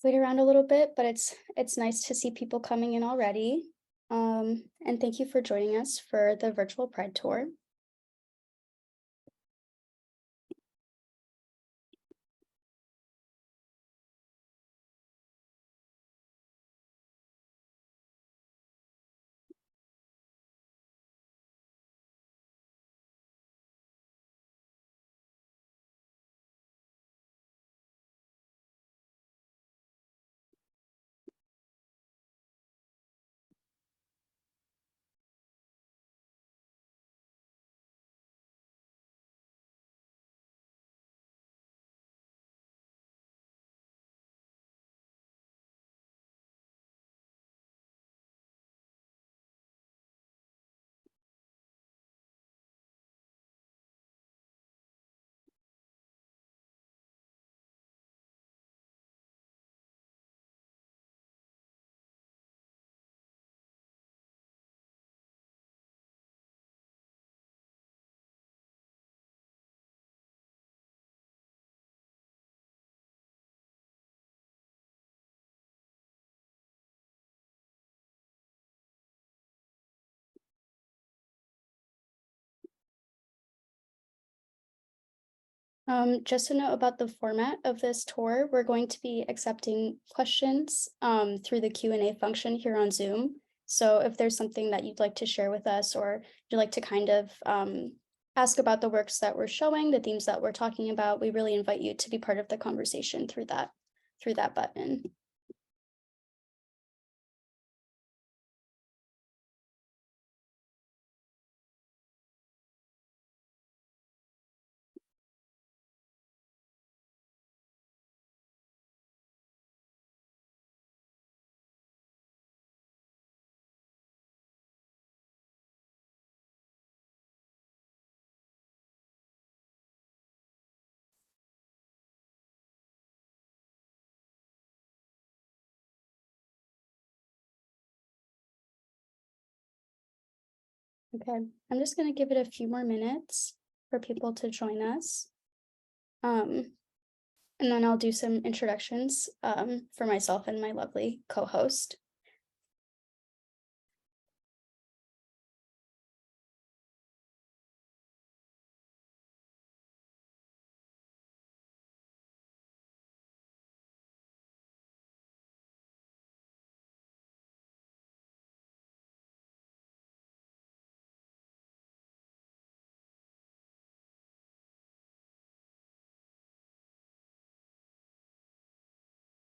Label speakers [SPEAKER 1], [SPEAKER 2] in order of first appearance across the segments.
[SPEAKER 1] wait around a little bit, but it's nice to see people coming in already. And thank you for joining us for the virtual Pride Tour. Just a note about the format of this tour, we're going to be accepting questions through the Q&A function here on Zoom. So if there's something that you'd like to share with us, or you'd like to kind of ask about the works that we're showing, the themes that we're talking about, we really invite you to be part of the conversation through that button. Okay, I'm just going to give it a few more minutes for people to join us. And then I'll do some introductions for myself and my lovely co-host.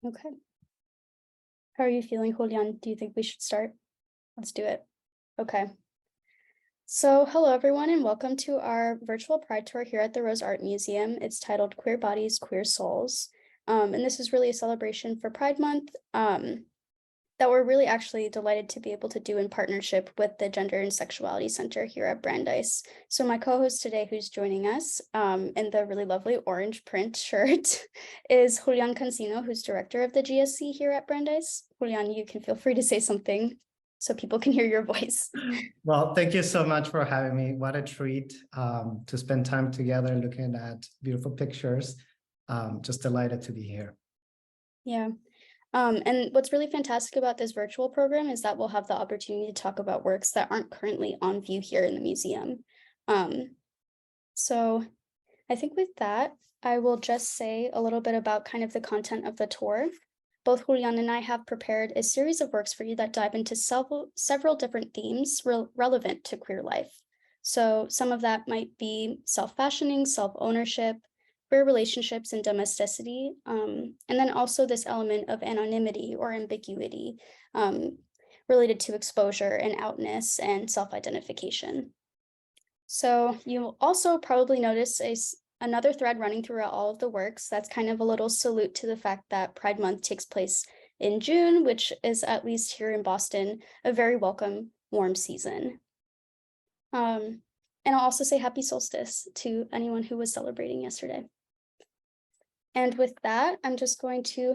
[SPEAKER 1] Okay. How are you feeling, Julián? Do you think we should start? Let's do it. Okay. So hello, everyone, and welcome to our virtual Pride Tour here at the Rose Art Museum. It's titled Queer Bodies, Queer Souls. And this is really a celebration for Pride Month that we're really actually delighted to be able to do in partnership with the Gender and Sexuality Center here at Brandeis. So my co-host today, who's joining us in the really lovely orange print shirt, is Julián Cancino, who's director of the GSC here at Brandeis. Julián, you can feel free to say something so people can hear your voice.
[SPEAKER 2] Well, thank you so much for having me. What a treat to spend time together looking at beautiful pictures. Just delighted to be here.
[SPEAKER 1] Yeah. And what's really fantastic about this virtual program is that we'll have the opportunity to talk about works that aren't currently on view here in the museum. So I think with that, I will just say a little bit about kind of the content of the tour. Both Julián and I have prepared a series of works for you that dive into several different themes relevant to queer life. So some of that might be self-fashioning, self-ownership, queer relationships and domesticity, and then also this element of anonymity or ambiguity related to exposure and outness and self-identification. So you'll also probably notice another thread running throughout all of the works. That's kind of a little salute to the fact that Pride Month takes place in June, which is, at least here in Boston, a very welcome, warm season. And I'll also say happy solstice to anyone who was celebrating yesterday. And with that, I'm just going to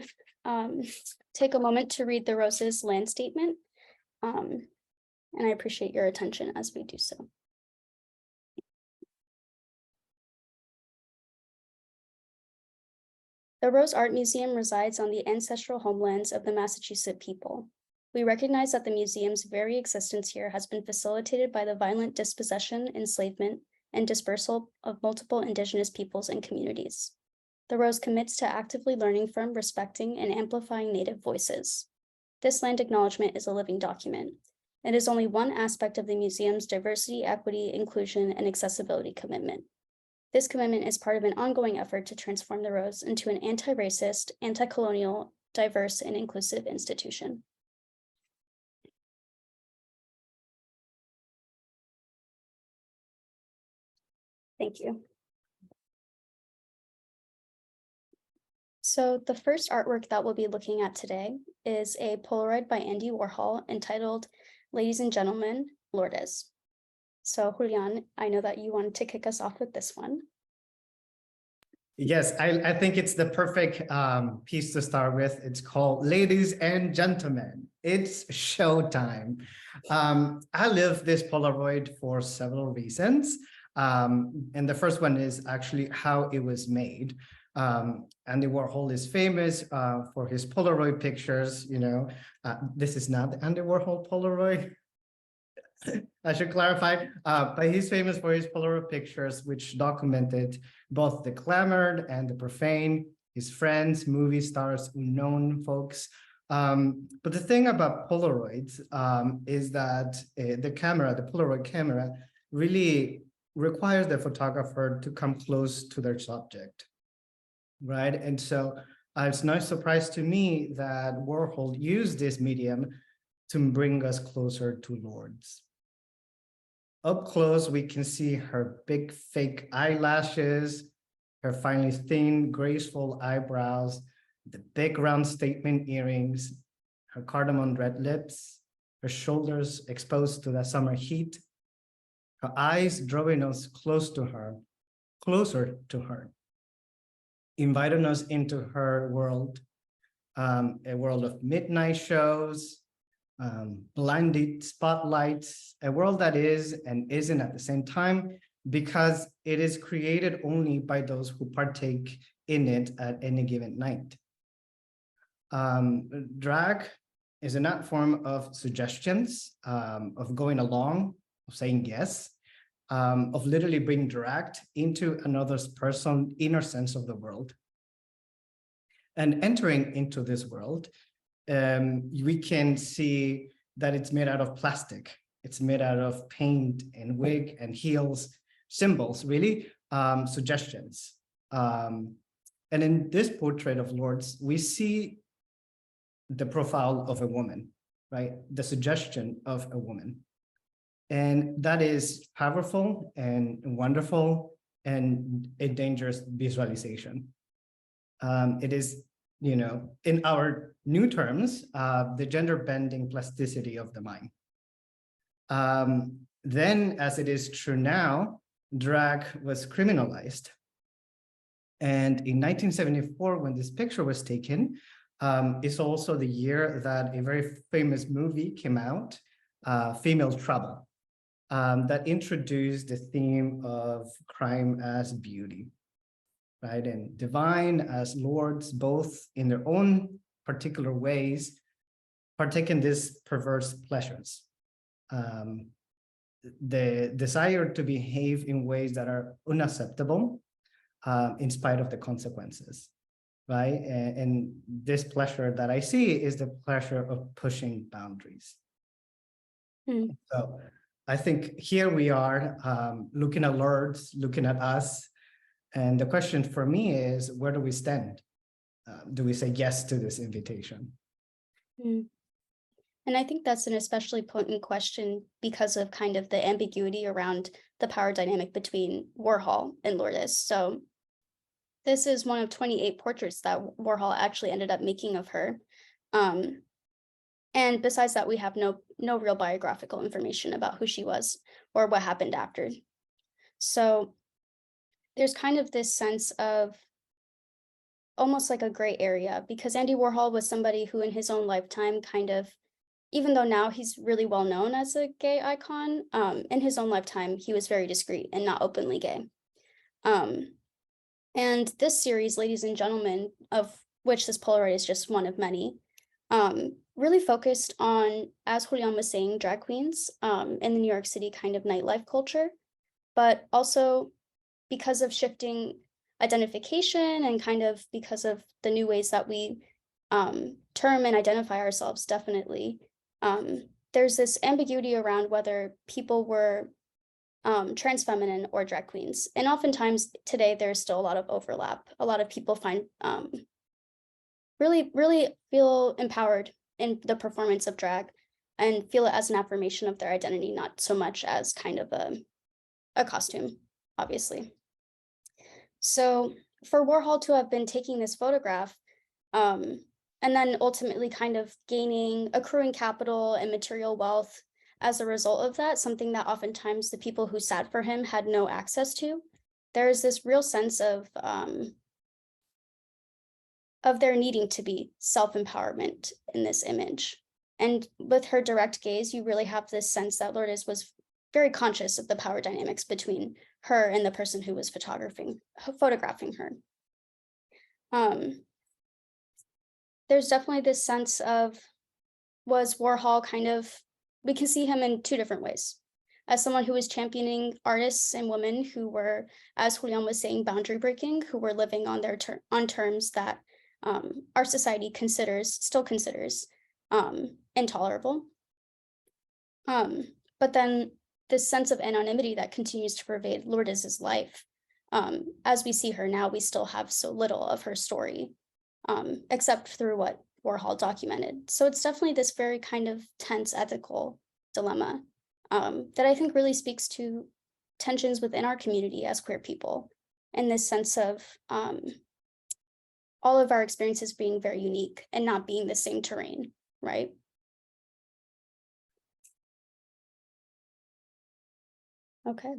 [SPEAKER 1] take a moment to read the Rose's land statement. And I appreciate your attention as we do so. The Rose Art Museum resides on the ancestral homelands of the Massachusetts people. We recognize that the museum's very existence here has been facilitated by the violent dispossession, enslavement, and dispersal of multiple Indigenous peoples and communities. The Rose commits to actively learning from, respecting, and amplifying Native voices. This land acknowledgement is a living document. It is only one aspect of the museum's diversity, equity, inclusion, and accessibility commitment. This commitment is part of an ongoing effort to transform the Rose into an anti-racist, anti-colonial, diverse, and inclusive institution. Thank you. So the first artwork that we'll be looking at today is a Polaroid by Andy Warhol entitled Ladies and Gentlemen, Lourdes. So Julián, I know that you wanted to kick us off with this one.
[SPEAKER 2] Yes, I think it's the perfect piece to start with. It's called Ladies and Gentlemen. It's showtime. I love this Polaroid for several reasons. And the first one is actually how it was made. Andy Warhol is famous for his Polaroid pictures. This is not the Andy Warhol Polaroid. I should clarify, but he's famous for his Polaroid pictures, which documented both the glamour and the profane, his friends, movie stars, unknown folks. But the thing about Polaroids is that the Polaroid camera, really requires the photographer to come close to their subject, right? And so it's no surprise to me that Warhol used this medium to bring us closer to Lourdes. Up close, we can see her big fake eyelashes, her finely thin, graceful eyebrows, the big round statement earrings, her cardamom red lips, her shoulders exposed to the summer heat, her eyes drawing us closer to her, inviting us into her world, a world of midnight shows, blinded spotlights, a world that is and isn't at the same time, because it is created only by those who partake in it at any given night. Drag is an art form of suggestions, of going along, of saying yes, of literally being dragged into another's personal inner sense of the world. And entering into this world, we can see that it's made out of plastic. It's made out of paint and wig and heels, symbols, really, suggestions. And in this portrait of Lourdes, we see the profile of a woman, right? The suggestion of a woman. And that is powerful and wonderful and a dangerous visualization. It is, in our new terms, the gender bending plasticity of the mind. Then, as it is true now, drag was criminalized. And in 1974, when this picture was taken, is also the year that a very famous movie came out, Female Trouble, that introduced the theme of crime as beauty, right? And divine as Lourdes, both in their own particular ways, partake in these perverse pleasures. The desire to behave in ways that are unacceptable in spite of the consequences, right? And this pleasure that I see is the pleasure of pushing boundaries. So I think here we are looking at Lourdes, looking at us. And the question for me is, where do we stand? Do we say yes to this invitation?
[SPEAKER 1] And I think that's an especially potent question because of kind of the ambiguity around the power dynamic between Warhol and Lourdes. So this is one of 28 portraits that Warhol actually ended up making of her. And besides that, we have no real biographical information about who she was or what happened after. So there's kind of this sense of almost like a gray area, because Andy Warhol was somebody who in his own lifetime kind of, even though now he's really well known as a gay icon, in his own lifetime, he was very discreet and not openly gay. And this series, ladies and gentlemen, of which this Polaroid is just one of many, really focused on, as Julián was saying, drag queens in the New York City kind of nightlife culture, but also because of shifting identification and kind of because of the new ways that we term and identify ourselves, definitely. There's this ambiguity around whether people were trans feminine or drag queens. And oftentimes today, there's still a lot of overlap. A lot of people find really feel empowered in the performance of drag and feel it as an affirmation of their identity, not so much as kind of a costume, obviously. So for Warhol to have been taking this photograph and then ultimately kind of accruing capital and material wealth as a result of that, something that oftentimes the people who sat for him had no access to, there is this real sense of there needing to be self-empowerment in this image. And with her direct gaze, you really have this sense that Lourdes was very conscious of the power dynamics between her and the person who was photographing her. There's definitely this sense of, was Warhol kind of, we can see him in two different ways. As someone who was championing artists and women who were, as Julián was saying, boundary breaking, who were living on on terms that our society still considers intolerable. But then this sense of anonymity that continues to pervade Lourdes's life. As we see her now, we still have so little of her story, except through what Warhol documented. So it's definitely this very kind of tense ethical dilemma that I think really speaks to tensions within our community as queer people, and this sense of all of our experiences being very unique and not being the same terrain, right? Okay,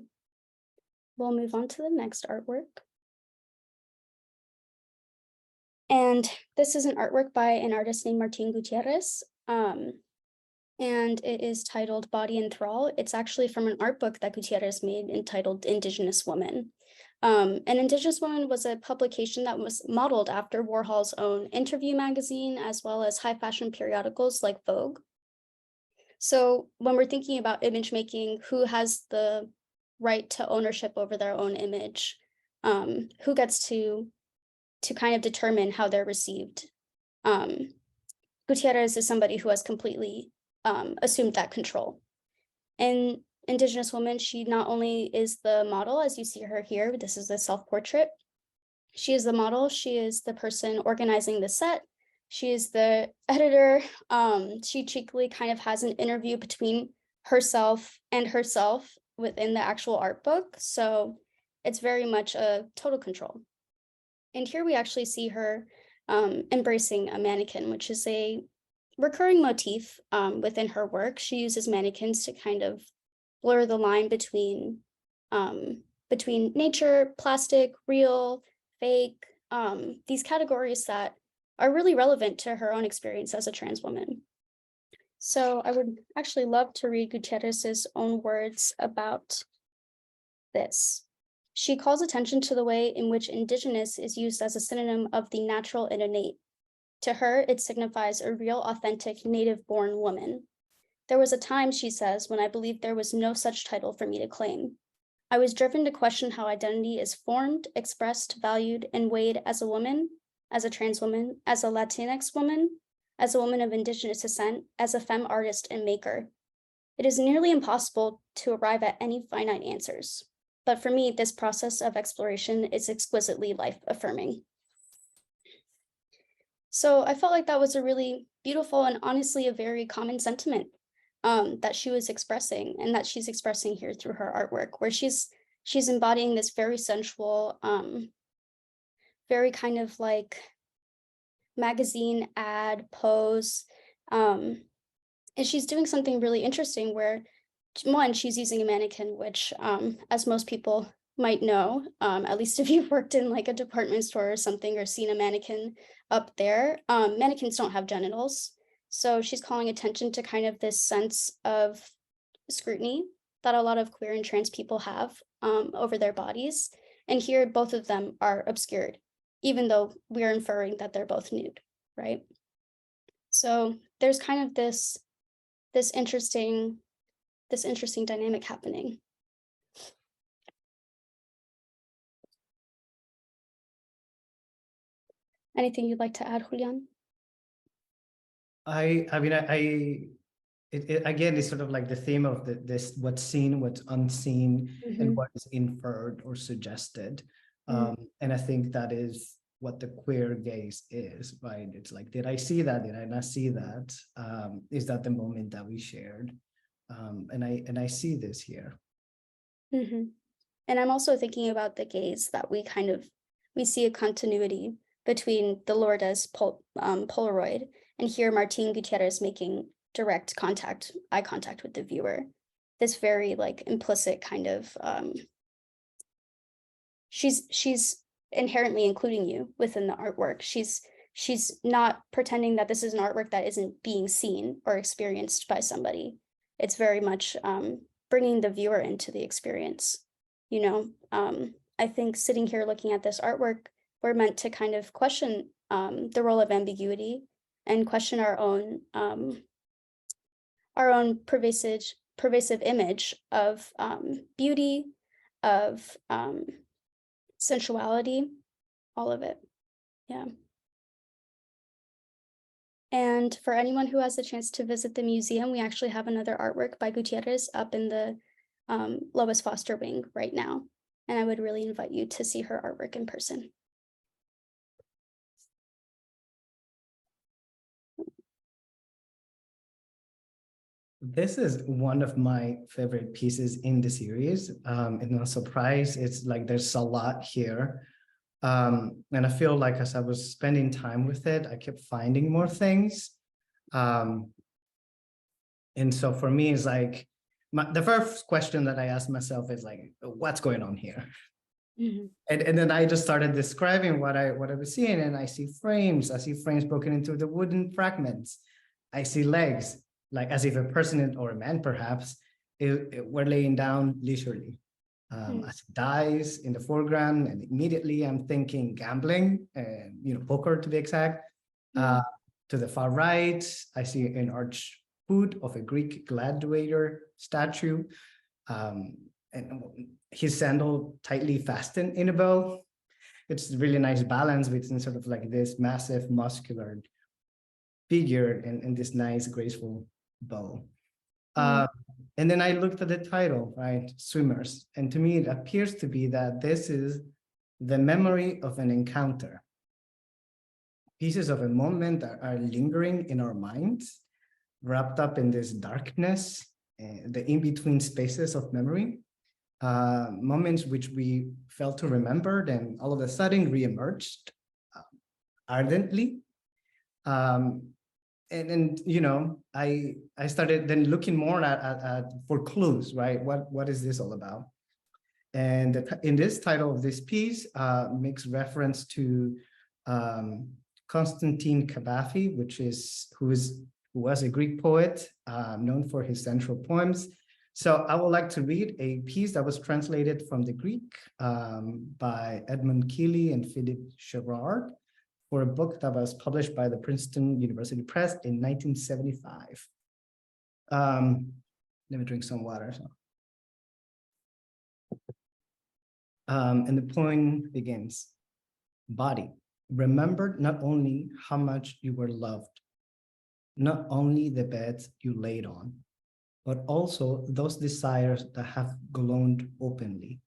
[SPEAKER 1] we'll move on to the next artwork. And this is an artwork by an artist named Martín Gutiérrez, and it is titled Body and Thrall. It's actually from an art book that Gutierrez made entitled Indigenous Woman. And Indigenous Woman was a publication that was modeled after Warhol's own Interview magazine, as well as high fashion periodicals like Vogue. So when we're thinking about image making, who has the right to ownership over their own image? Who gets to kind of determine how they're received? Gutierrez is somebody who has completely assumed that control. And Indigenous Woman, she not only is the model, as you see her here, this is a self-portrait. She is the model, she is the person organizing the set, she is the editor. She cheekily kind of has an interview between herself and herself within the actual art book. So it's very much a total control. And here we actually see her embracing a mannequin, which is a recurring motif within her work. She uses mannequins to kind of blur the line between nature, plastic, real, fake, these categories that are really relevant to her own experience as a trans woman. So I would actually love to read Gutierrez's own words about this. She calls attention to the way in which indigenous is used as a synonym of the natural and innate. To her, it signifies a real, authentic, native-born woman. There was a time, she says, when I believed there was no such title for me to claim. I was driven to question how identity is formed, expressed, valued, and weighed as a woman, as a trans woman, as a Latinx woman, as a woman of indigenous descent, as a femme artist and maker. It is nearly impossible to arrive at any finite answers. But for me, this process of exploration is exquisitely life-affirming. So I felt like that was a really beautiful and honestly a very common sentiment that she was expressing, and that she's expressing here through her artwork, where she's embodying this very sensual, very kind of like magazine ad pose. And she's doing something really interesting where, one, she's using a mannequin, which as most people might know, at least if you've worked in like a department store or something or seen a mannequin up there, mannequins don't have genitals. So she's calling attention to kind of this sense of scrutiny that a lot of queer and trans people have over their bodies. And here, both of them are obscured, even though we're inferring that they're both nude, right? So there's kind of this interesting dynamic happening. Anything you'd like to add, Julián?
[SPEAKER 2] It again is sort of like the theme of this what's seen, what's unseen, and what is inferred or suggested. And I think that is what the queer gaze is, right? It's like, did I see that? Did I not see that? Is that the moment that we shared? And I see this here.
[SPEAKER 1] And I'm also thinking about the gaze that we see a continuity between the Lourdes Polaroid, and here Martín Gutiérrez making direct eye contact with the viewer. This very like implicit kind of, she's inherently including you within the artwork. She's not pretending that this is an artwork that isn't being seen or experienced by somebody. It's very much bringing the viewer into the experience. You know, I think sitting here looking at this artwork, we're meant to kind of question the role of ambiguity and question our own pervasive image of beauty, of sensuality, all of it. Yeah. And for anyone who has the chance to visit the museum, we actually have another artwork by Gutierrez up in the Lois Foster wing right now. And I would really invite you to see her artwork in person.
[SPEAKER 2] This is one of my favorite pieces in the series. And no surprise, it's like there's a lot here. And I feel like as I was spending time with it, I kept finding more things. And so for me, it's like, the first question that I asked myself is like, what's going on here? And then I just started describing what I was seeing, and I see frames. I see frames broken into the wooden fragments. I see legs, like as if a person or a man perhaps were laying down leisurely. I see dice in the foreground, and immediately I'm thinking gambling and poker to be exact. To the far right, I see an arched hood of a Greek gladiator statue, and his sandal tightly fastened in a bow. It's a really nice balance between sort of like this massive muscular figure and this nice graceful bow. And then I looked at the title, right? Swimmers. And to me, it appears to be that this is the memory of an encounter. Pieces of a moment that are lingering in our minds, wrapped up in this darkness, the in-between spaces of memory, moments which we failed to remember, then all of a sudden reemerged ardently. And I started then looking more at for clues, right? What is this all about? And in this title of this piece makes reference to Constantine Cavafy, who was a Greek poet known for his sensual poems. So I would like to read a piece that was translated from the Greek by Edmund Keeley and Philippe Gerard, for a book that was published by the Princeton University Press in 1975. Let me drink some water. And the poem begins. Body, remember not only how much you were loved, not only the beds you laid on, but also those desires that have glowed openly,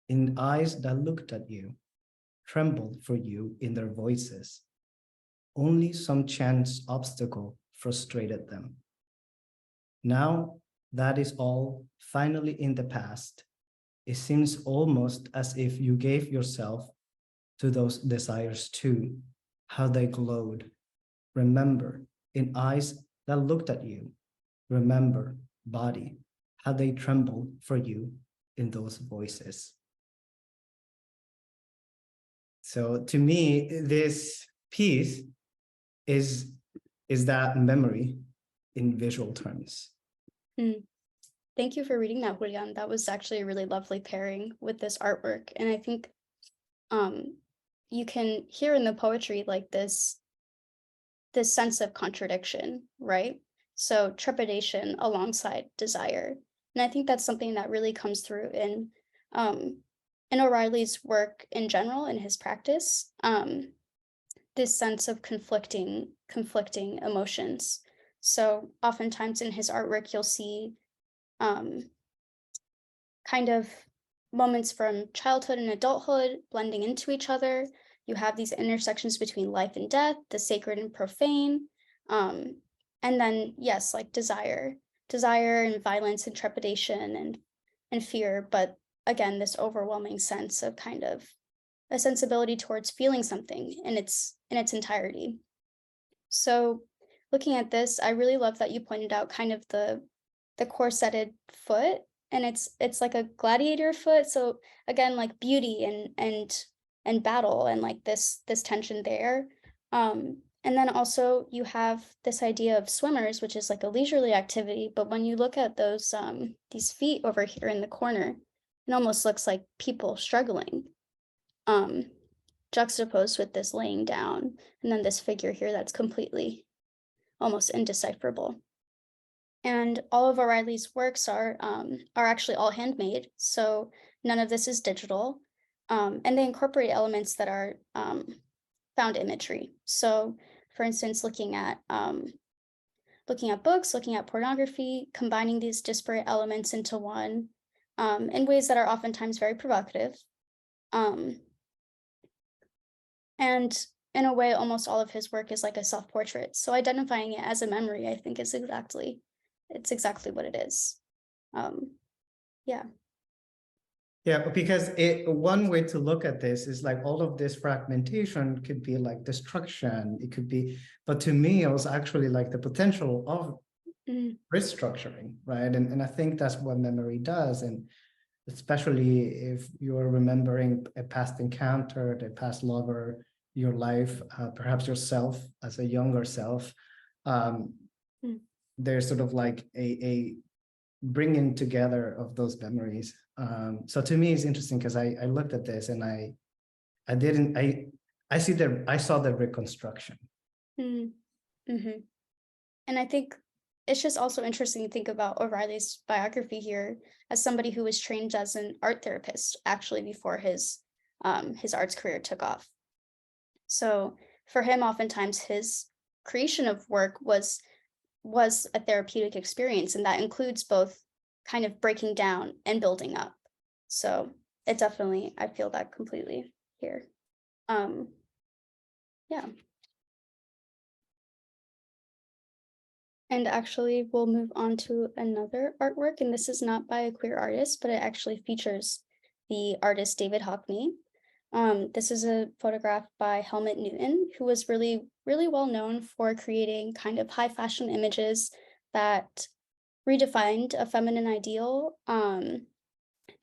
[SPEAKER 2] in eyes that looked at you, trembled for you in their voices. Only some chance obstacle frustrated them. Now that is all finally in the past. It seems almost as if you gave yourself to those desires too, how they glowed. Remember, in eyes that looked at you. Remember, body, how they trembled for you in those voices. So to me, this piece is that memory in visual terms.
[SPEAKER 1] Thank you for reading that, Julián. That was actually a really lovely pairing with this artwork. And I think you can hear in the poetry like this sense of contradiction, right? So trepidation alongside desire. And I think that's something that really comes through in O'Reilly's work in general, in his practice. This sense of conflicting emotions. So oftentimes in his artwork, you'll see kind of moments from childhood and adulthood blending into each other. You have these intersections between life and death, the sacred and profane. And then, yes, like desire and violence and trepidation and fear. But again, this overwhelming sense of kind of a sensibility towards feeling something in its entirety. So looking at this, I really love that you pointed out kind of the corseted foot, and it's like a gladiator foot. So again, like beauty and battle and like this tension there. And then also you have this idea of swimmers, which is like a leisurely activity. But when you look at those these feet over here in the corner, it almost looks like people struggling. Juxtaposed with this laying down, and then this figure here that's completely almost indecipherable. And all of O'Reilly's works are actually all handmade, so none of this is digital, and they incorporate elements that are found imagery. So, for instance, looking at books, looking at pornography, combining these disparate elements into one in ways that are oftentimes very provocative. And in a way, almost all of his work is like a self-portrait. So identifying it as a memory, I think it's exactly what it is. Yeah.
[SPEAKER 2] Yeah, because one way to look at this is like all of this fragmentation could be like destruction. It could be, but to me, it was actually like the potential of restructuring, right? And I think that's what memory does. And especially if you're remembering a past encounter, a past lover, your life, perhaps yourself as a younger self, there's sort of like a bringing together of those memories. So to me, it's interesting because I looked at this and I saw the reconstruction.
[SPEAKER 1] And I think it's just also interesting to think about O'Reilly's biography here as somebody who was trained as an art therapist actually before his arts career took off. So for him, oftentimes his creation of work was a therapeutic experience, and that includes both kind of breaking down and building up. So it definitely, I feel that completely here. Yeah. And actually, we'll move on to another artwork, and this is not by a queer artist, but it actually features the artist David Hockney. This is a photograph by Helmut Newton, who was really, really well known for creating kind of high fashion images that redefined a feminine ideal, and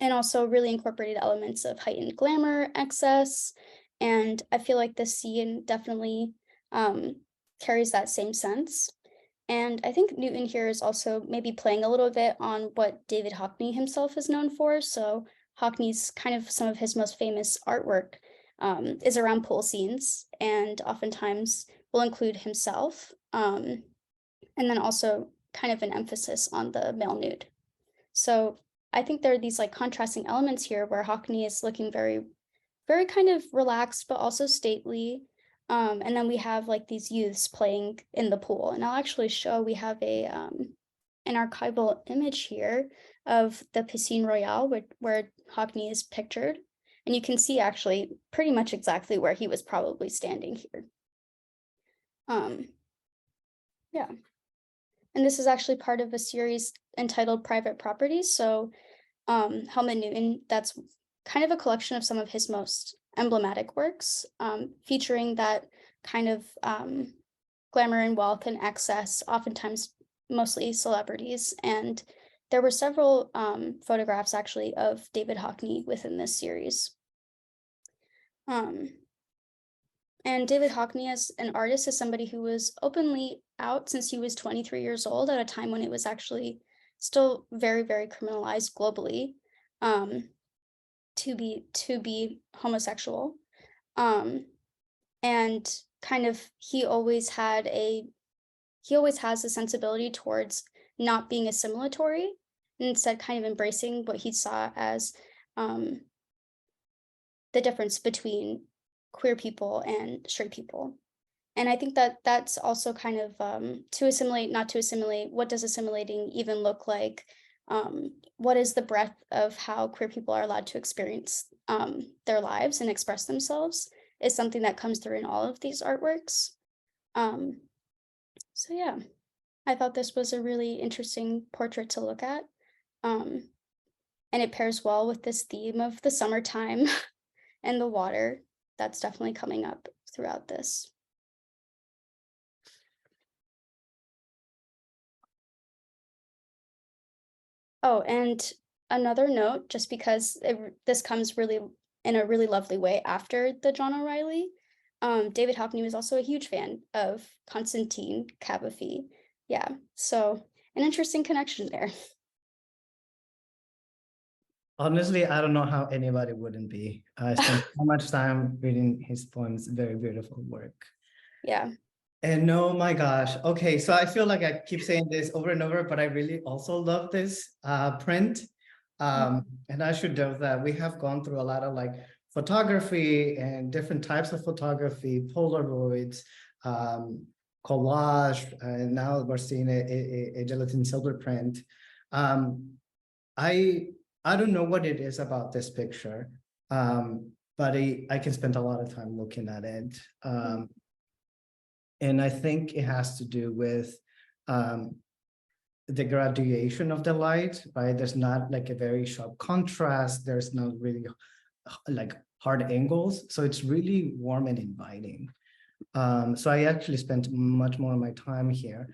[SPEAKER 1] also really incorporated elements of heightened glamour, excess. And I feel like this scene definitely carries that same sense. And I think Newton here is also maybe playing a little bit on what David Hockney himself is known for. So Hockney's kind of some of his most famous artwork is around pool scenes, and oftentimes will include himself. And then also kind of an emphasis on the male nude. So I think there are these like contrasting elements here where Hockney is looking very, very kind of relaxed, but also stately. And then we have like these youths playing in the pool. And I'll actually show, we have an archival image here of the Piscine Royale where Hockney is pictured. And you can see actually pretty much exactly where he was probably standing here. Yeah. And this is actually part of a series entitled Private Property. So Helmut Newton, that's kind of a collection of some of his most emblematic works, featuring that kind of glamour and wealth and excess, oftentimes mostly celebrities. And there were several photographs actually of David Hockney within this series. And David Hockney as an artist is somebody who was openly out since he was 23 years old, at a time when it was actually still very, very criminalized globally, to be homosexual. Um, and kind of he always has a sensibility towards not being assimilatory, and instead kind of embracing what he saw as um, the difference between queer people and straight people. And I think that that's also kind of to assimilate, not to assimilate. What does assimilating even look like? What is the breadth of how queer people are allowed to experience their lives and express themselves is something that comes through in all of these artworks. Um, so yeah, I thought this was a really interesting portrait to look at. Um, and it pairs well with this theme of the summertime and the water that's definitely coming up throughout this. Oh, and another note, just because this comes really in a really lovely way after the John O'Reilly, David Hockney was also a huge fan of Constantine Cavafy. Yeah, so an interesting connection there.
[SPEAKER 2] Honestly, I don't know how anybody wouldn't be. I spent so much time reading his poems, very beautiful work.
[SPEAKER 1] Yeah.
[SPEAKER 2] And oh my gosh, okay, so I feel like I keep saying this over and over, but I really also love this print. And I should note that we have gone through a lot of like photography and different types of photography, Polaroids, collage, and now we're seeing a gelatin silver print. I don't know what it is about this picture, but I can spend a lot of time looking at it. And I think it has to do with the graduation of the light, right? There's not like a very sharp contrast. There's not really like hard angles. So it's really warm and inviting. So I actually spent much more of my time here.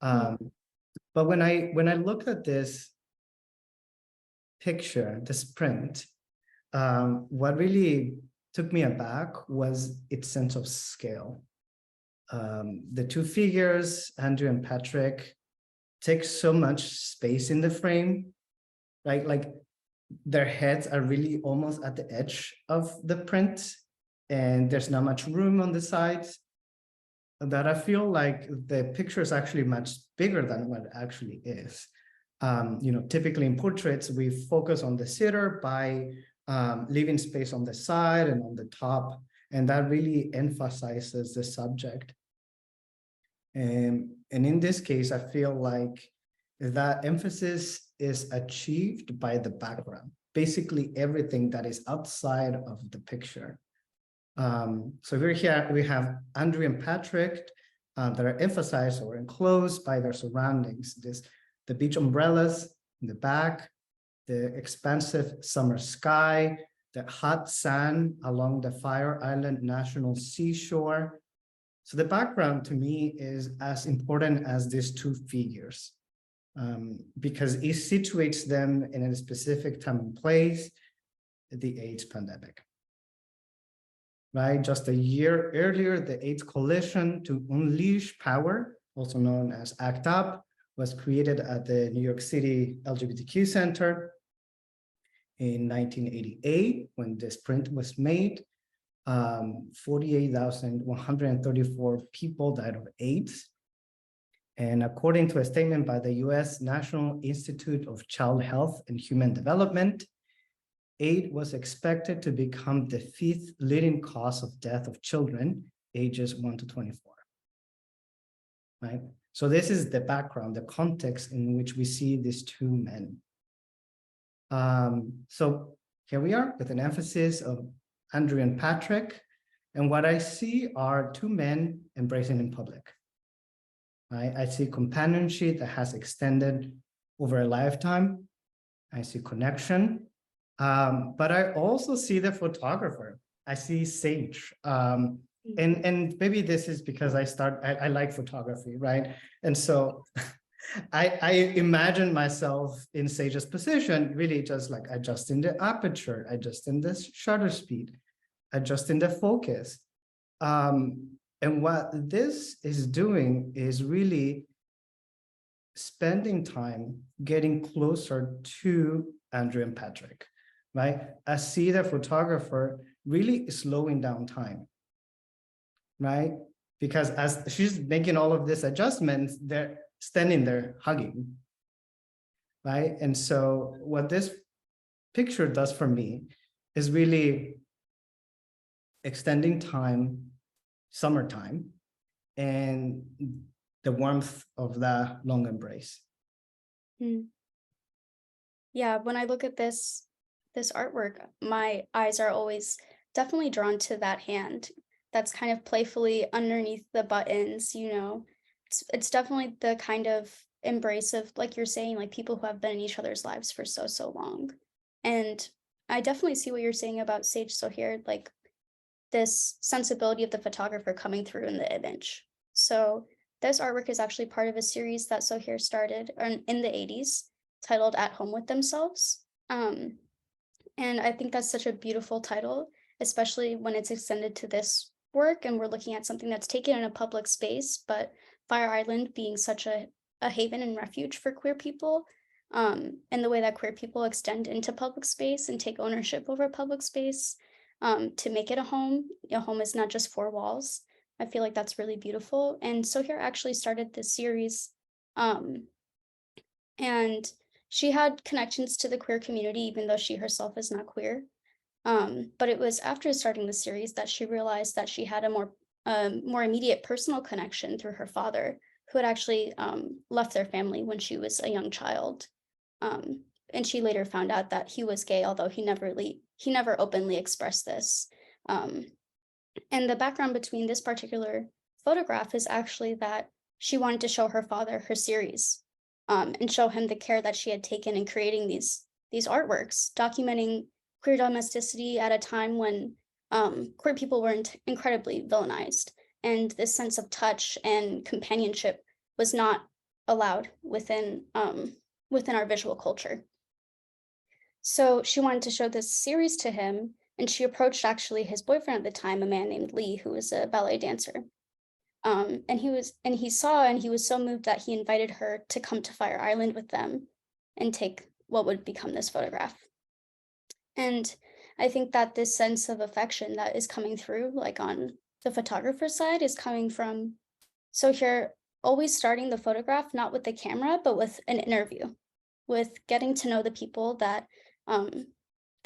[SPEAKER 2] But when I look at this picture, this print, what really took me aback was its sense of scale. The two figures, Andrew and Patrick, take so much space in the frame, right? Like their heads are really almost at the edge of the print, and there's not much room on the sides. That I feel like the picture is actually much bigger than what it actually is. Typically in portraits, we focus on the sitter by leaving space on the side and on the top, and that really emphasizes the subject. And in this case, I feel like that emphasis is achieved by the background, basically everything that is outside of the picture. So we're here, we have Andrew and Patrick that are emphasized or enclosed by their surroundings. The beach umbrellas in the back, the expansive summer sky, the hot sand along the Fire Island National Seashore. So the background to me is as important as these two figures, because it situates them in a specific time and place, the AIDS pandemic. Right, just a year earlier, the AIDS Coalition to Unleash Power, also known as ACT UP, was created at the New York City LGBTQ Center in 1988 when this print was made. 48,134 people died of AIDS. And according to a statement by the US National Institute of Child Health and Human Development, AIDS was expected to become the 5th leading cause of death of children ages 1 to 24. Right? So this is the background, the context in which we see these two men. So here we are with an emphasis of Andrew and Patrick. And what I see are two men embracing in public. Right? I see companionship that has extended over a lifetime. I see connection. But I also see the photographer. I see Sage. And maybe this is because I like photography, right? And so I imagine myself in Sage's position, really just like adjusting the aperture, adjusting the shutter speed, adjusting the focus. And what this is doing is really spending time getting closer to Andrew and Patrick, right? I see the photographer really slowing down time, right? Because as she's making all of these adjustments, they're standing there hugging, right? And so what this picture does for me is really extending time, summertime, and the warmth of that long embrace.
[SPEAKER 1] Yeah, when I look at this artwork, my eyes are always definitely drawn to that hand that's kind of playfully underneath the buttons, you know. It's definitely the kind of embrace of, like you're saying, like people who have been in each other's lives for so long. And I definitely see what you're saying about Sage Sohair, like this sensibility of the photographer coming through in the image. So this artwork is actually part of a series that Sohair started in the 80s titled At Home with Themselves. And I think that's such a beautiful title, especially when it's extended to this work and we're looking at something that's taken in a public space, but Fire Island being such a haven and refuge for queer people, and the way that queer people extend into public space and take ownership over public space, to make it a home. A home is not just four walls. I feel like that's really beautiful. And Sohair actually started this series, and she had connections to the queer community, even though she herself is not queer. But it was after starting the series that she realized that she had a more immediate personal connection through her father, who had actually left their family when she was a young child. And she later found out that he was gay, although he never openly expressed this. And the background between this particular photograph is actually that she wanted to show her father her series, and show him the care that she had taken in creating these artworks, documenting queer domesticity at a time when queer people were incredibly villainized, and this sense of touch and companionship was not allowed within our visual culture. So she wanted to show this series to him, and she approached actually his boyfriend at the time, a man named Lee, who was a ballet dancer. And he was so moved that he invited her to come to Fire Island with them and take what would become this photograph. And I think that this sense of affection that is coming through, like on the photographer's side, is coming from Sohair always starting the photograph not with the camera, but with an interview, with getting to know the people that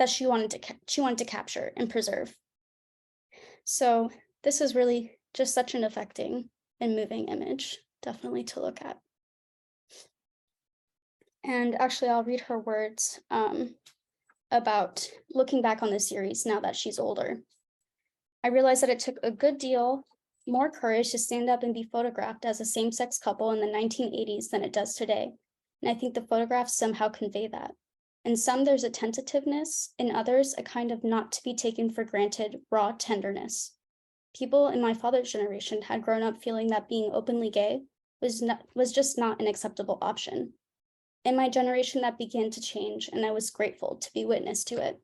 [SPEAKER 1] she wanted to capture and preserve. So this is really just such an affecting and moving image, definitely to look at. And actually, I'll read her words about looking back on the series now that she's older. I realized that it took a good deal more courage to stand up and be photographed as a same-sex couple in the 1980s than it does today. And I think the photographs somehow convey that. In some, there's a tentativeness, in others, a kind of not to be taken for granted, raw tenderness. People in my father's generation had grown up feeling that being openly gay was just not an acceptable option. In my generation, that began to change, and I was grateful to be witness to it.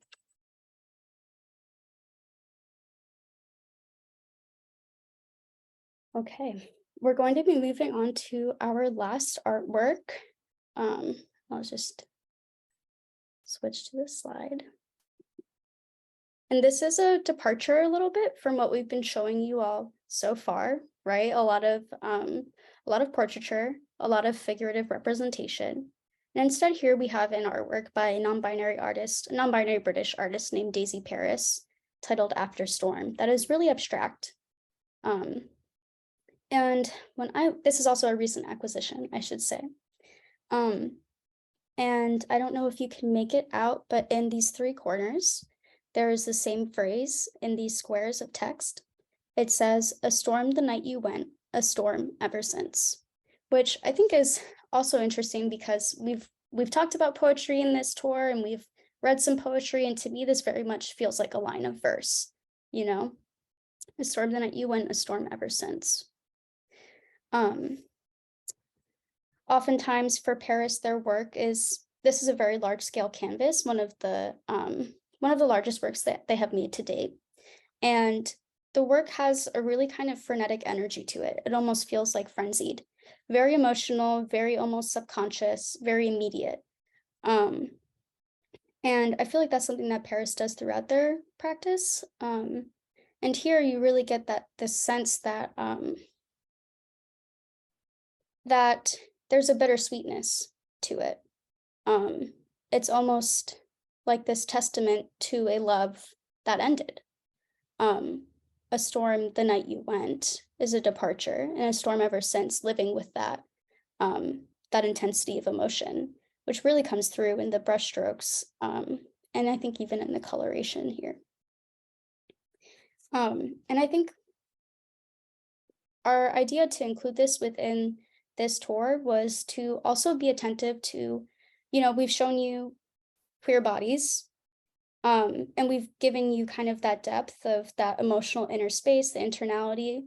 [SPEAKER 1] Okay, we're going to be moving on to our last artwork. I'll just switch to this slide. And this is a departure a little bit from what we've been showing you all so far, right? A lot of portraiture, a lot of figurative representation. And instead here we have an artwork by a non-binary British artist named Daisy Paris, titled After Storm, that is really abstract. And this is also a recent acquisition, I should say. And I don't know if you can make it out, but in these three corners, there is the same phrase in these squares of text. It says, "A storm the night you went, a storm ever since," which I think is also interesting because we've talked about poetry in this tour and we've read some poetry, and to me this very much feels like a line of verse, you know? A storm the night you went, a storm ever since. Oftentimes for Paris, their work this is a very large scale canvas, one of the largest works that they have made to date. And the work has a really kind of frenetic energy to it. It almost feels like frenzied. very emotional, very almost subconscious, very immediate. And I feel like that's something that Paris does throughout their practice. And here you really get this sense that that there's a bittersweetness to it. It's almost like this testament to a love that ended. A storm the night you went is a departure, and a storm ever since, living with that that intensity of emotion, which really comes through in the brushstrokes, and I think even in the coloration here. And I think our idea to include this within this tour was to also be attentive to, we've shown you queer bodies, and we've given you kind of that depth of that emotional inner space, the internality.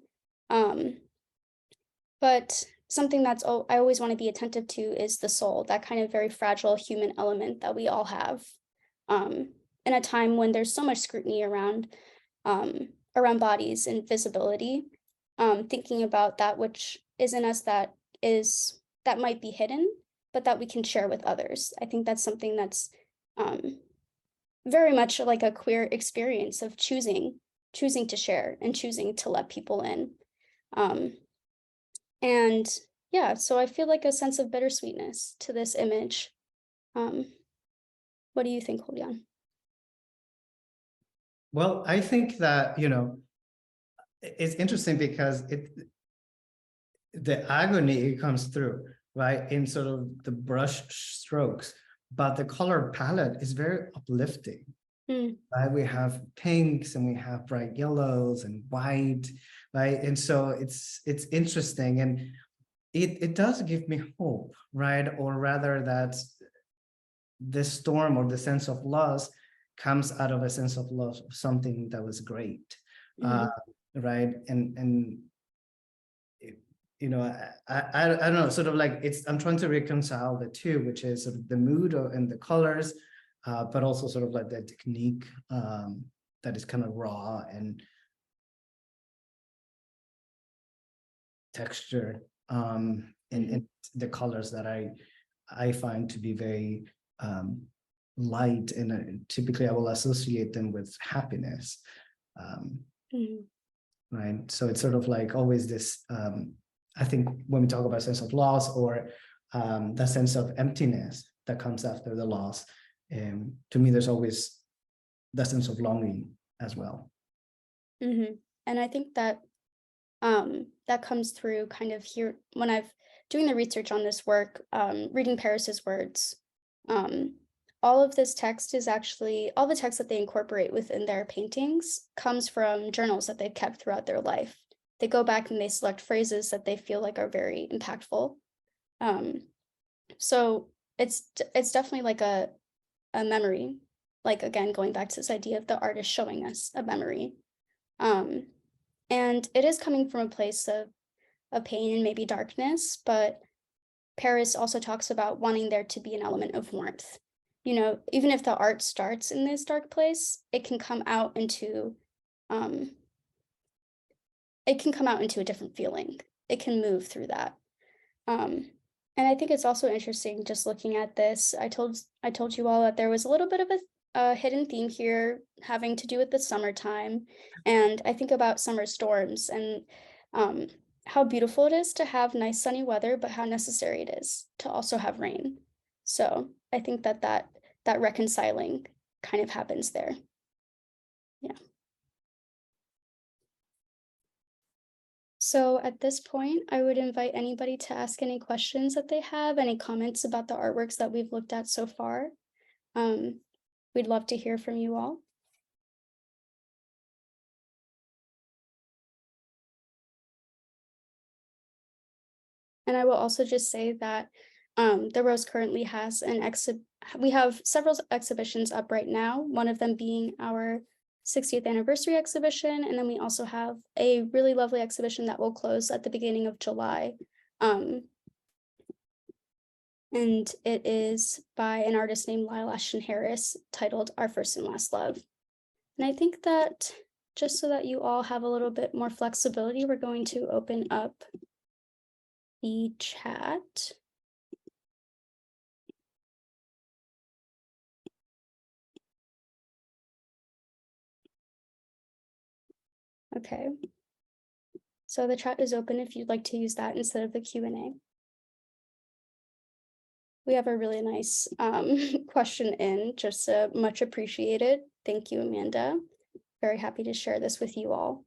[SPEAKER 1] But something that's I always want to be attentive to is the soul, that kind of very fragile human element that we all have. In a time when there's so much scrutiny around bodies and visibility, thinking about that which is in us that might be hidden, but that we can share with others. I think that's something that's very much like a queer experience of choosing to share and choosing to let people in. And yeah, so I feel like a sense of bittersweetness to this image. What do you think, Julián?
[SPEAKER 2] Well, I think that, it's interesting because the agony comes through, right, in sort of the brush strokes, but the color palette is very uplifting. Right? We have pinks and we have bright yellows and white, right? And so it's interesting, and it does give me hope, right? Or rather that this storm or the sense of loss comes out of a sense of loss of something that was great, right? And I don't know, sort of like I'm trying to reconcile the two, which is sort of the mood and the colors, but also sort of like the technique that is kind of raw and textured, and the colors that I find to be very light, and typically I will associate them with happiness, right? So it's sort of like always this, I think when we talk about sense of loss or the sense of emptiness that comes after the loss, to me, there's always that sense of longing as well.
[SPEAKER 1] And I think that that comes through kind of here when I've doing the research on this work, reading Paris's words. All of this text is actually, all the text that they incorporate within their paintings comes from journals that they've kept throughout their life. They go back and they select phrases that they feel like are very impactful. So it's definitely like a memory, like, again, going back to this idea of the artist showing us a memory. And it is coming from a place of pain and maybe darkness, but Paris also talks about wanting there to be an element of warmth. Even if the art starts in this dark place, it can come out into a different feeling. It can move through that. And I think it's also interesting just looking at this. I told you all that there was a little bit of a hidden theme here having to do with the summertime. And I think about summer storms and how beautiful it is to have nice sunny weather, but how necessary it is to also have rain. So I think that reconciling kind of happens there. Yeah. So at this point, I would invite anybody to ask any questions that they have, any comments about the artworks that we've looked at so far. We'd love to hear from you all. And I will also just say that the Rose currently has we have several exhibitions up right now, one of them being our 60th anniversary exhibition. And then we also have a really lovely exhibition that will close at the beginning of July. And it is by an artist named Lyle Ashton Harris, titled Our First and Last Love. And I think that just so that you all have a little bit more flexibility, we're going to open up the chat. Okay. So the chat is open if you'd like to use that instead of the Q&A. We have a really nice question in, just much appreciated. Thank you, Amanda. Very happy to share this with you all.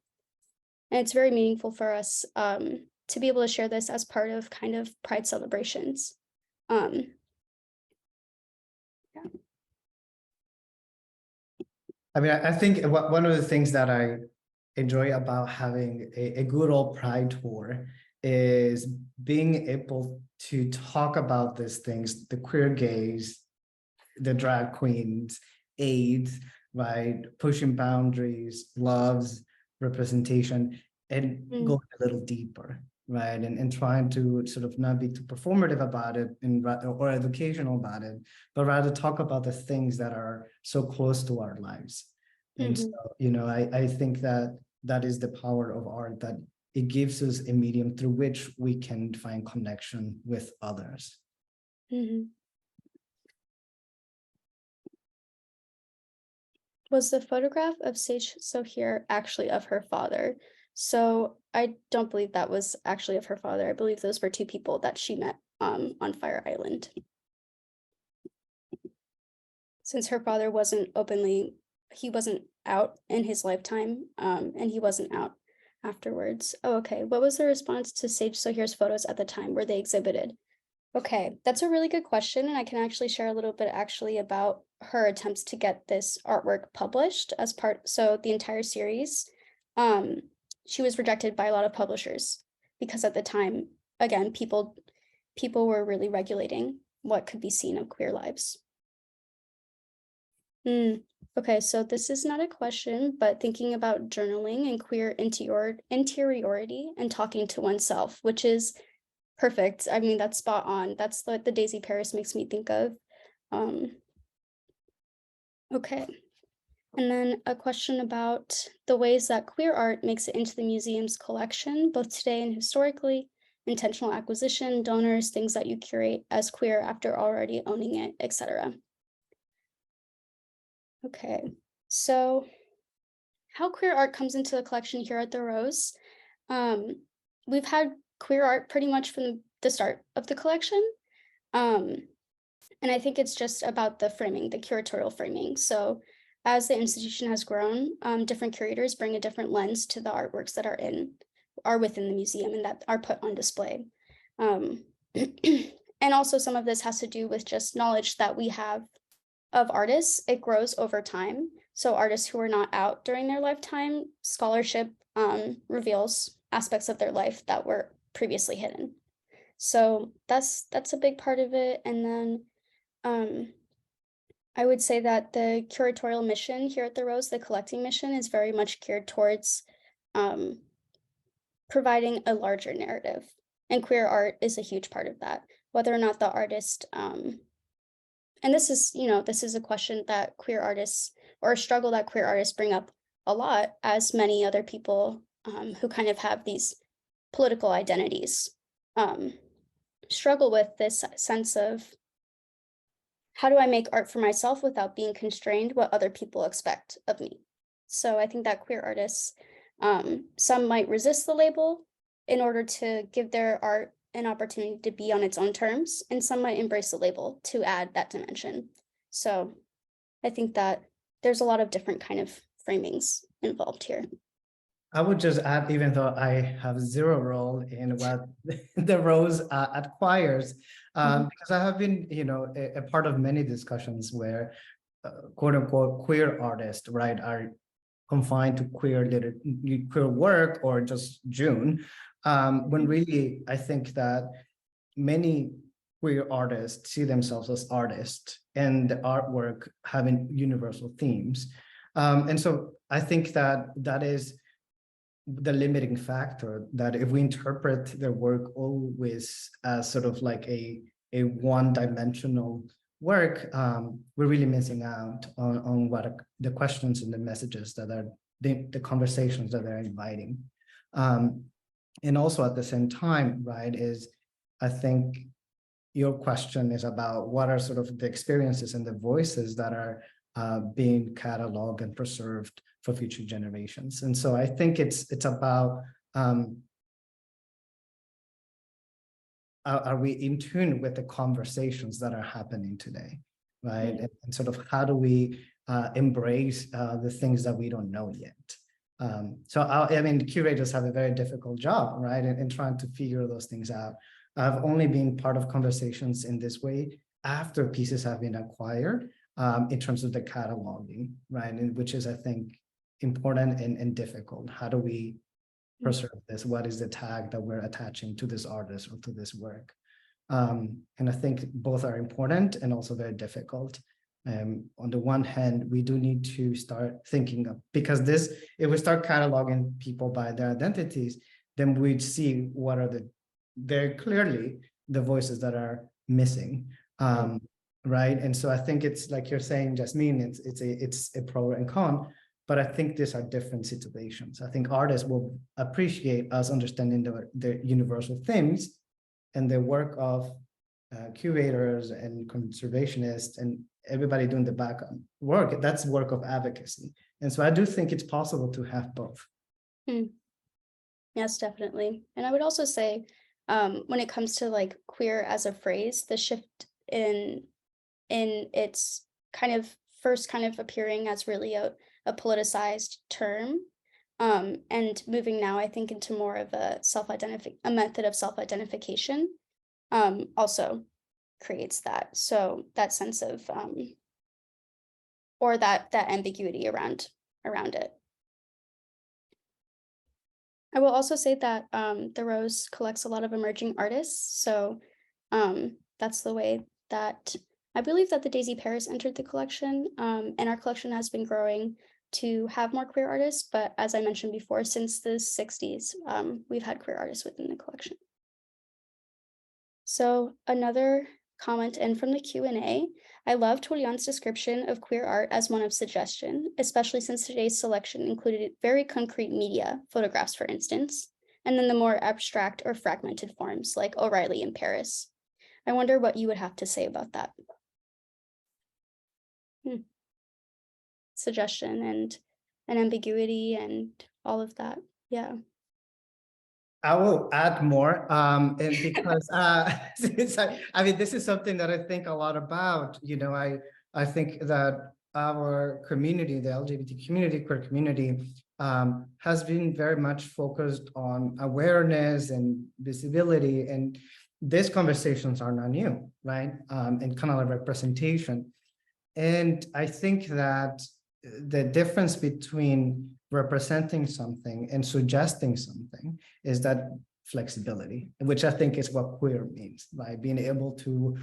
[SPEAKER 1] And it's very meaningful for us to be able to share this as part of kind of Pride celebrations. Yeah.
[SPEAKER 2] I mean, I think one of the things that I enjoy about having a good old Pride tour is being able to talk about these things, the queer gays, the drag queens, AIDS, right? Pushing boundaries, loves, representation, and go a little deeper, right? And trying to sort of not be too performative about it or educational about it, but rather talk about the things that are so close to our lives. And so, you know, I think that that is the power of art, that it gives us a medium through which we can find connection with others.
[SPEAKER 1] Was the photograph of Sage Sohir actually of her father? So I don't believe that was actually of her father. I believe those were two people that she met on Fire Island. Since her father wasn't he wasn't out in his lifetime, and he wasn't out afterwards. Oh, okay. What was the response to Sage Sohir's photos at the time? Were they exhibited? Okay, that's a really good question, and I can actually share a little bit actually about her attempts to get this artwork published as part, so the entire series. She was rejected by a lot of publishers because at the time, again, people were really regulating what could be seen of queer lives. Okay, so this is not a question, but thinking about journaling and queer interiority and talking to oneself, which is perfect. I mean, that's spot on. That's what the Daisy Paris makes me think of. Okay. And then a question about the ways that queer art makes it into the museum's collection, both today and historically, intentional acquisition, donors, things that you curate as queer after already owning it, etc. Okay, so how queer art comes into the collection here at the Rose. We've had queer art pretty much from the start of the collection. And I think it's just about the framing, the curatorial framing. So as the institution has grown, different curators bring a different lens to the artworks that are within the museum and that are put on display. And also some of this has to do with just knowledge that we have of artists. It grows over time. So artists who are not out during their lifetime, scholarship reveals aspects of their life that were previously hidden. So that's a big part of it. And then I would say that the curatorial mission here at the Rose, the collecting mission, is very much geared towards providing a larger narrative. And queer art is a huge part of that. Whether or not the artist, and this is, you know, this is a question that queer artists, or a struggle that queer artists bring up a lot, as many other people who kind of have these political identities struggle with this sense of, how do I make art for myself without being constrained what other people expect of me? So I think that queer artists, some might resist the label in order to give their art an opportunity to be on its own terms, and some might embrace the label to add that dimension. So I think that there's a lot of different kind of framings involved here.
[SPEAKER 2] I would just add, even though I have zero role in what the Rose acquires, because I have been, you know, a part of many discussions where quote unquote queer artists, right, are confined to queer work or just June, when really I think that many queer artists see themselves as artists and the artwork having universal themes. And so I think that that is the limiting factor, that if we interpret their work always as sort of like a one-dimensional work, we're really missing out on what the questions and the messages that are the conversations that they're inviting. And also at the same time, right, is I think your question is about what are sort of the experiences and the voices that are being cataloged and preserved for future generations. And so I think it's about are we in tune with the conversations that are happening today, right? And sort of how do we embrace the things that we don't know yet? So I mean, curators have a very difficult job, right? In trying to figure those things out. I've only been part of conversations in this way after pieces have been acquired in terms of the cataloging, right? And which is, I think, important and difficult. How do we preserve this? What is the tag that we're attaching to this artist or to this work? And I think both are important and also very difficult. On the one hand, we do need to start thinking of, because this, if we start cataloging people by their identities, then we'd see what are the, very clearly, the voices that are missing, right? And so I think it's like you're saying, Yasmine, it's a pro and con, but I think these are different situations. I think artists will appreciate us understanding the universal themes, and the work of curators and conservationists and everybody doing the back work, that's work of advocacy. And so I do think it's possible to have both.
[SPEAKER 1] Yes, definitely. And I would also say, when it comes to like queer as a phrase, the shift in its kind of first kind of appearing as really a politicized term, and moving now, I think, into more of a method of self-identification, also creates that. So that sense of, or that ambiguity around it. I will also say that the Rose collects a lot of emerging artists. So that's the way that I believe that the Daisy Paris entered the collection, and our collection has been growing to have more queer artists. But as I mentioned before, since the 60s, we've had queer artists within the collection. So another comment in from the Q&A, I loved Julián's description of queer art as one of suggestion, especially since today's selection included very concrete media, photographs for instance, and then the more abstract or fragmented forms like O'Reilly in Paris. I wonder what you would have to say about that. Suggestion and ambiguity and all of that. Yeah.
[SPEAKER 2] I will add more, and because since I mean, this is something that I think a lot about. You know, I think that our community, the LGBT community, queer community, has been very much focused on awareness and visibility, and these conversations are not new, right? And kind of like representation. And I think that the difference between representing something and suggesting something is that flexibility, which I think is what queer means, right? Being able to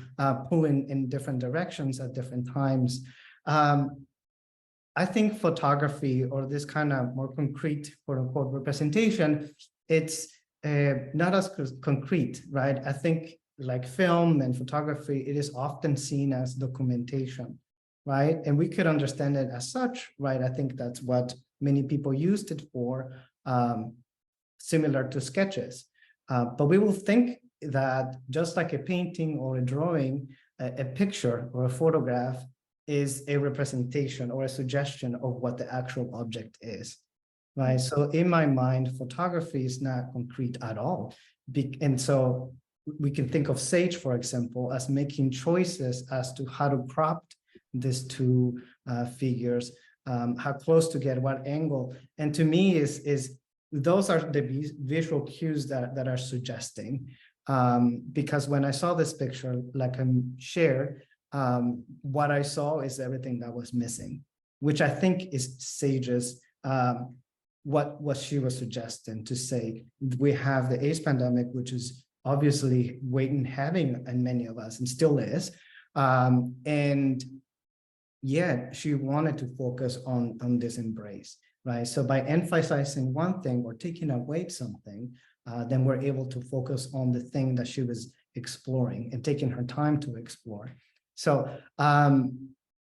[SPEAKER 2] pull in different directions at different times. I think photography, or this kind of more concrete, quote unquote, representation, it's not as concrete, right? I think like film and photography, it is often seen as documentation, right? And we could understand it as such, right? I think that's what many people used it for, similar to sketches. But we will think that just like a painting or a drawing, a picture or a photograph is a representation or a suggestion of what the actual object is, right? So in my mind, photography is not concrete at all. And so we can think of Sage, for example, as making choices as to how to crop these two figures, how close to get, what angle. And to me is those are the visual cues that are suggesting. Because when I saw this picture, like I shared, what I saw is everything that was missing, which I think is Sage's, what she was suggesting, to say we have the AIDS pandemic, which is obviously waiting heavy in many of us and still is. And yet she wanted to focus on this embrace, right? So by emphasizing one thing or taking away something, then we're able to focus on the thing that she was exploring and taking her time to explore. So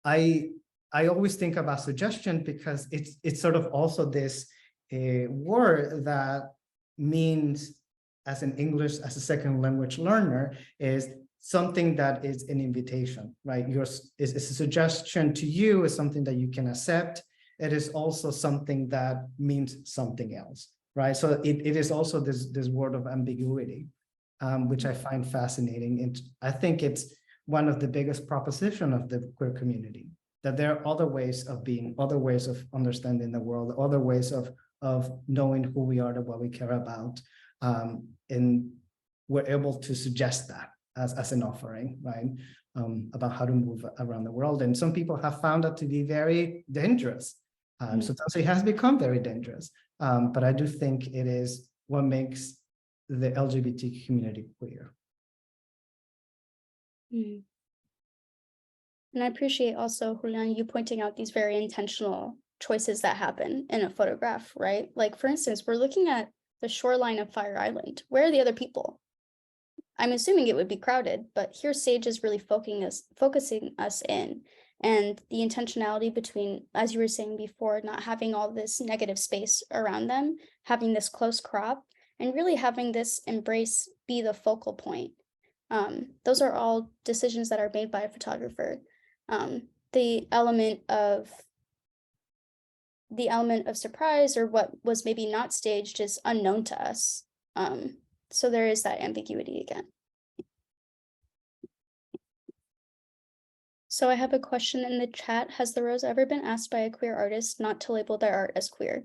[SPEAKER 2] I always think about suggestion because it's sort of also this word that means as an English as a second language learner is something that is an invitation, right? Is a suggestion to you, is something that you can accept. It is also something that means something else, right? So it is also this word of ambiguity, which I find fascinating. And I think it's one of the biggest proposition of the queer community, that there are other ways of being, other ways of understanding the world, other ways of knowing who we are and what we care about. And we're able to suggest that as an offering, right? About how to move around the world. And some people have found that to be very dangerous. Sometimes it has become very dangerous. But I do think it is what makes the LGBT community queer.
[SPEAKER 1] And I appreciate also, Julián, you pointing out these very intentional choices that happen in a photograph, right? Like, for instance, we're looking at the shoreline of Fire Island. Where are the other people? I'm assuming it would be crowded, but here Sage is really focusing us in. And the intentionality between, as you were saying before, not having all this negative space around them, having this close crop, and really having this embrace be the focal point. Those are all decisions that are made by a photographer. The element of surprise, or what was maybe not staged, is unknown to us. So there is that ambiguity again. So I have a question in the chat. Has the rose ever been asked by a queer artist not to label their art as queer?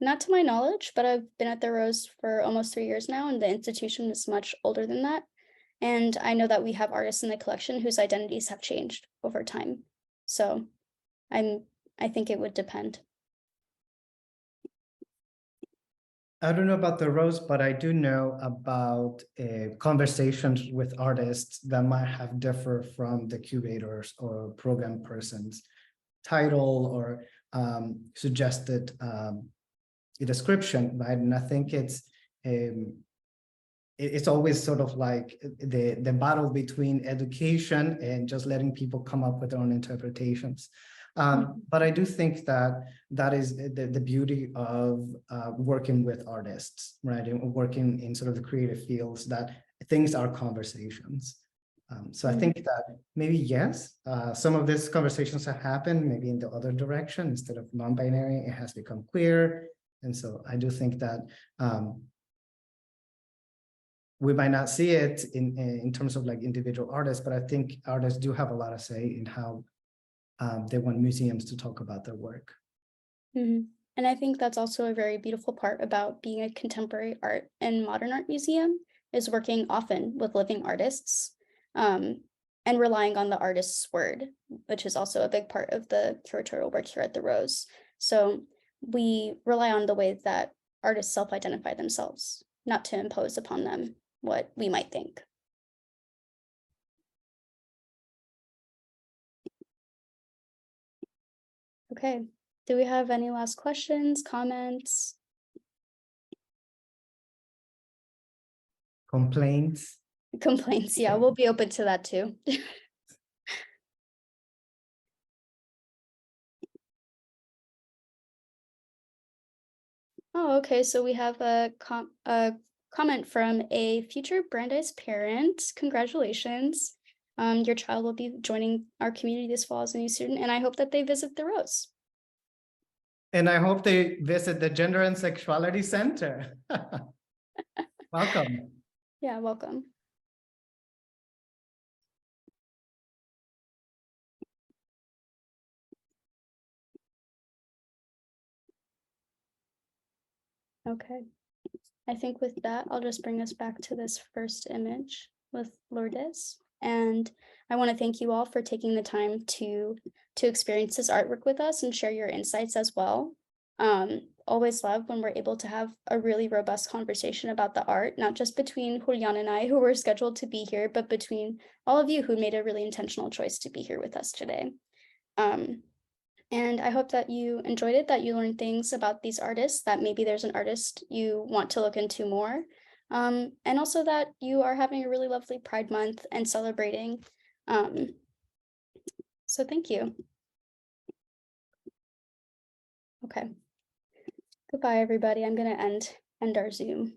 [SPEAKER 1] Not to my knowledge, but I've been at the Rose for almost 3 years now, and the institution is much older than that. And I know that we have artists in the collection whose identities have changed over time. So I think it would depend.
[SPEAKER 2] I don't know about the Rose, but I do know about conversations with artists that might have differed from the curators or program person's title or suggested description, right? And I think it's always sort of like the battle between education and just letting people come up with their own interpretations. But I do think that is the beauty of working with artists, right? And working in sort of the creative fields, that things are conversations. So I think that maybe, yes, some of these conversations have happened maybe in the other direction. Instead of non-binary, it has become queer. And so I do think that we might not see it in terms of like individual artists, but I think artists do have a lot of say in how they want museums to talk about their work.
[SPEAKER 1] And I think that's also a very beautiful part about being a contemporary art and modern art museum, is working often with living artists and relying on the artist's word, which is also a big part of the curatorial work here at the Rose. So we rely on the way that artists self-identify themselves, not to impose upon them what we might think. Okay, do we have any last questions, comments?
[SPEAKER 2] Complaints?
[SPEAKER 1] Complaints, yeah, we'll be open to that too. Oh, okay, so we have a comment from a future Brandeis parent. Congratulations. Your child will be joining our community this fall as a new student, and I hope that they visit the Rose.
[SPEAKER 2] And I hope they visit the Gender and Sexuality Center. Welcome.
[SPEAKER 1] Yeah, welcome. Okay, I think with that, I'll just bring us back to this first image with Lourdes. And I want to thank you all for taking the time to experience this artwork with us and share your insights as well. Always love when we're able to have a really robust conversation about the art, not just between Julián and I, who were scheduled to be here, but between all of you who made a really intentional choice to be here with us today. And I hope that you enjoyed it, that you learned things about these artists, that maybe there's an artist you want to look into more. And also that you are having a really lovely Pride Month and celebrating. So thank you. Okay. Goodbye, everybody. I'm going to end our Zoom.